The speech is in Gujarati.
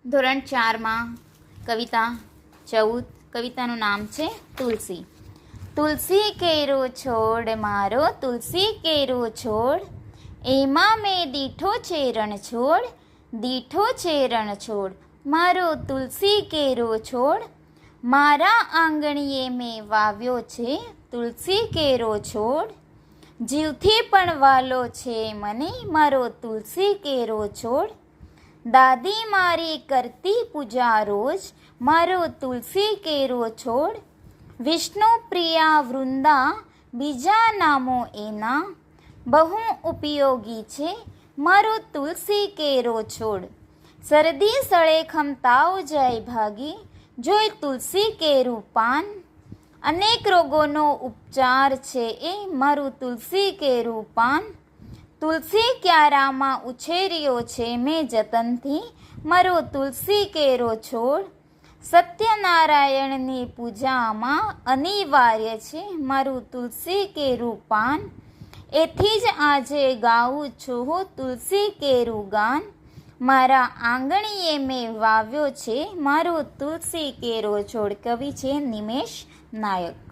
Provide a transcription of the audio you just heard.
ધોરણ 4માં કવિતા 14. કવિતાનું નામ છે તુલસી. તુલસી કેરો છોડ મારો તુલસી કેરો છોડ, એમાં મેં દીઠો છે રણછોડ, દીઠો છે રણછોડ મારો તુલસી કેરો છોડ. મારા આંગણીએ મેં વાવ્યો છે તુલસી કેરો છોડ, જીવથી પણ વાલો છે મને મારો તુલસી કેરો છોડ. દાદી મારી કરતી પૂજા રોજ મારો તુલસી કેરો છોડ, વિષ્ણુ પ્રિયા વૃંદા બીજા નામો એના, બહુ ઉપયોગી છે મારો તુલસી કેરો છોડ. શરદી સળેખમ તાવ જાય ભાગી જોઈ તુલસી કેરું પાન, અનેક રોગોનો ઉપચાર છે એ મારું તુલસી કેરું પાન. તુલસી ક્યારામાં ઉછેર્યો છે મેં જતનથી મારો તુલસી કેરો છોડ. સત્યનારાયણની પૂજામાં અનિવાર્ય છે મારું તુલસી કેરું પાન, એથી જ આજે ગાઉં છું હું તુલસી કેરું ગાન. મારા આંગણીએ મેં વાવ્યો છે મારો તુલસી કેરો છોડ. કવિ છે નિમેશ નાયક.